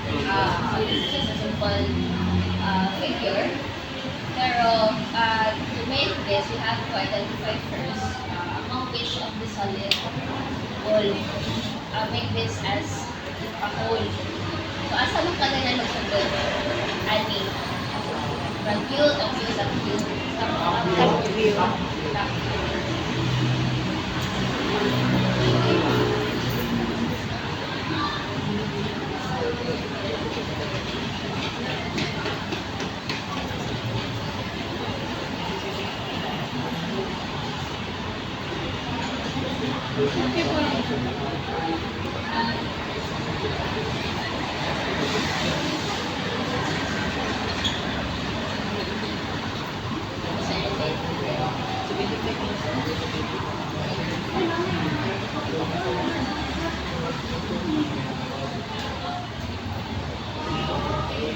This is just a simple figure. Pero to make this, you have to identify first among which of the solid will make this as a whole. So, asa man ka na nagsugod? Ani? From view, top view, top view. Top view. Top view.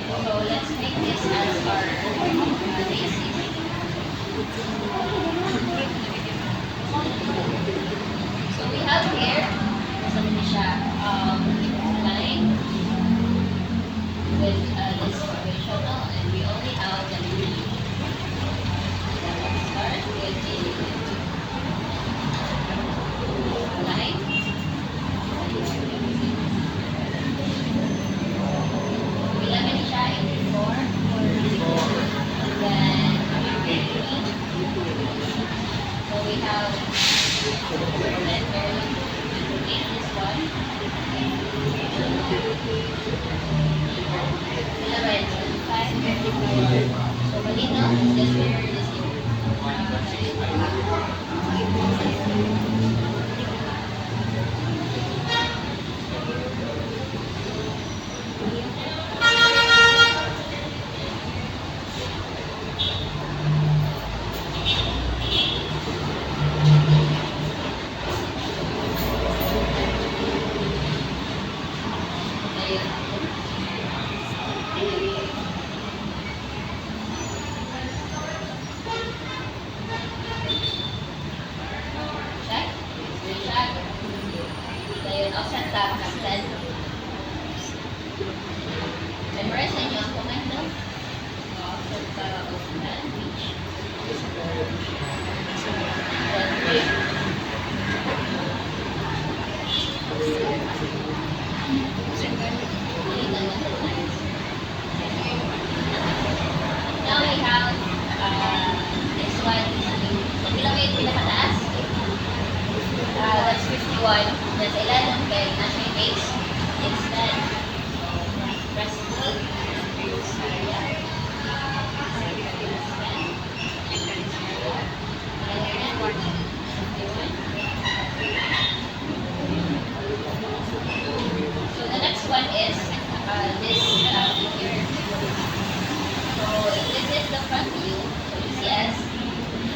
So let's make this as our basis. So we have here, sabi niya siya, line with this conventional, and we only have the lead. Let's start with a line. Ilagay siya in 4, and then so we have letter this one. 11, 5, so malino, just mirror this check. Screenshot. Then, offset tab, casted. Memorize ninyo ang comment no? So, offset tab, offset, reach. Then, break. Now we have this one. So, bilang yung pinakataas. That's 51. There's 11 kay nasa yung base. It's 10. So, press E. So the next one is this figure. So this is the front view. So you see as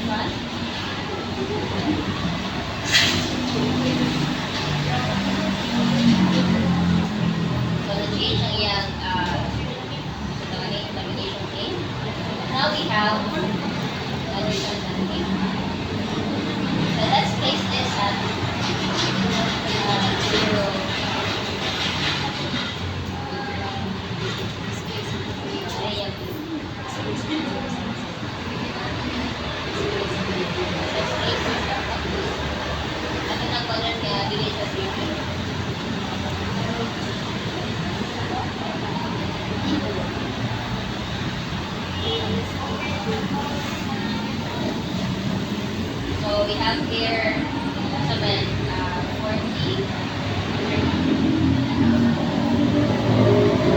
front. So na-change ang iyang navigation plane. Now we have additional navigation. So let's place this at 0. Ayan. Let's place this at ano nang color niya, delete sa 0. So we have here 40.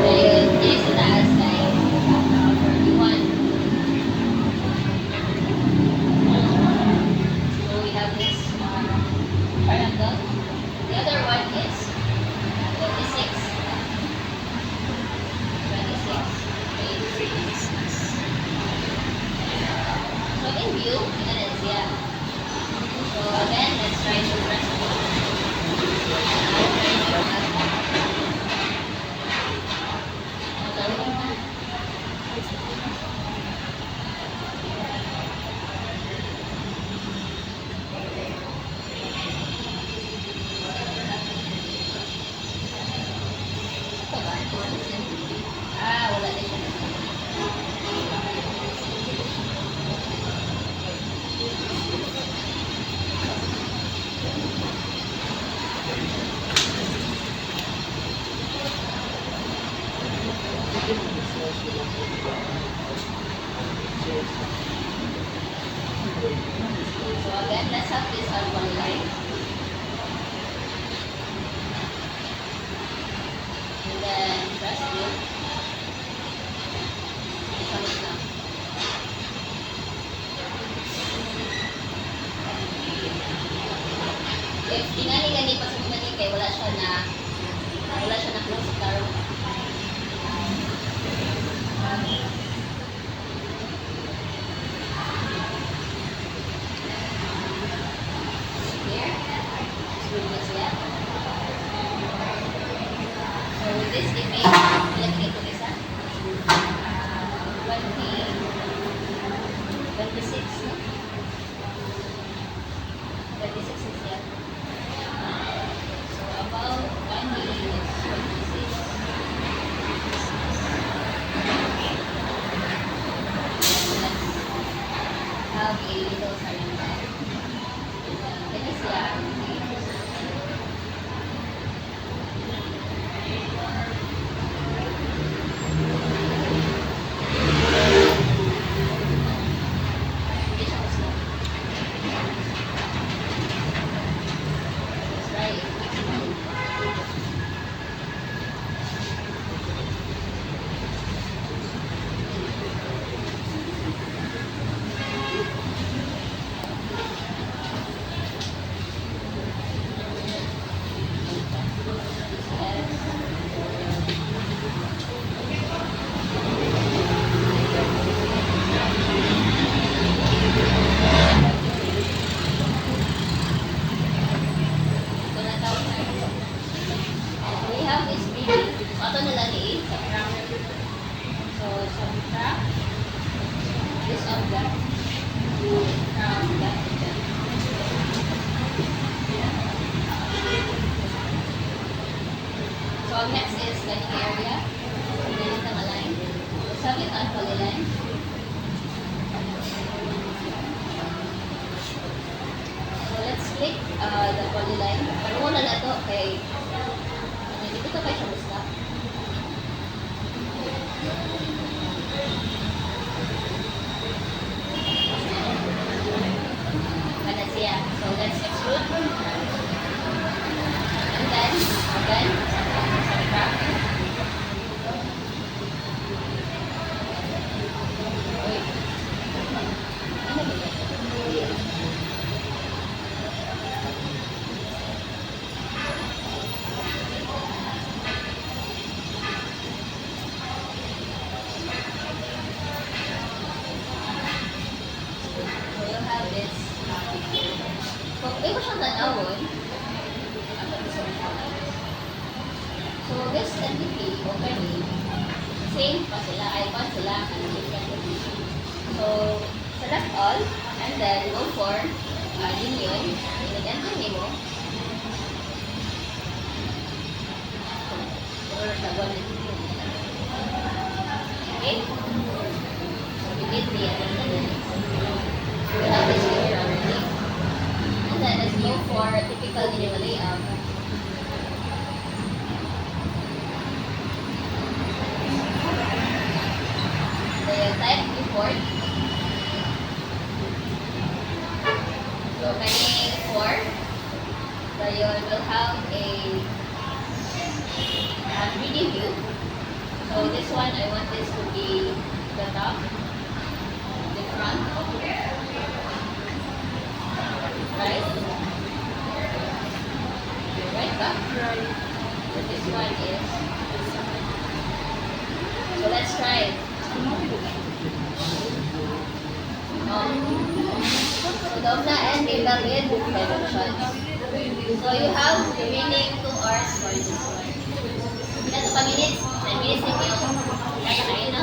Then this is as like 41. So we have this triangle. The other one is 26. 26. So in view, ganun siya. So again, let's try to press Wala din siya. So again, let's have this on one line. And then press it. Comes na. If tingali-gali pa sa mga kay wala siya na close karon. Here. Screw this yan. So with this image, ilagay ito isa. 26, no? 26 is yan. So about 1 million is 26. Have a little cylinder. Ito siya. Hindi siya gusto. Let's try it. Ito na tawag na ito. We have this baby. Ito na lang subtract. So, subtract this of that from that. So, ang next is ganito area. Ganito ang align. Sabit ang polyline. So, let's click the polyline. Pero muna na ito kay dito ka siya gusto. Mana siya. So, let's extrude. And then, again, subtract. Wait. Ano ba ito? So you have this. Kung iba siyang tanawon, so this entity, okay, same pa sila, icon sila, and different entity. So, select all, and then go for union, i-enter mo. Or the one entity. Okay? So, we did the identity. We have this here already. And then let's go for typical minimal layout. Then type import. So many for Dayon will have a 3D view. So this one I want this to be the top, the front, right? Right back. So this one is. So let's try it. So the na and label with dimensions. So you have the remaining 2 hours for this one. Ilan ito pa minutes? 10 minutes yung kaya kayo, no?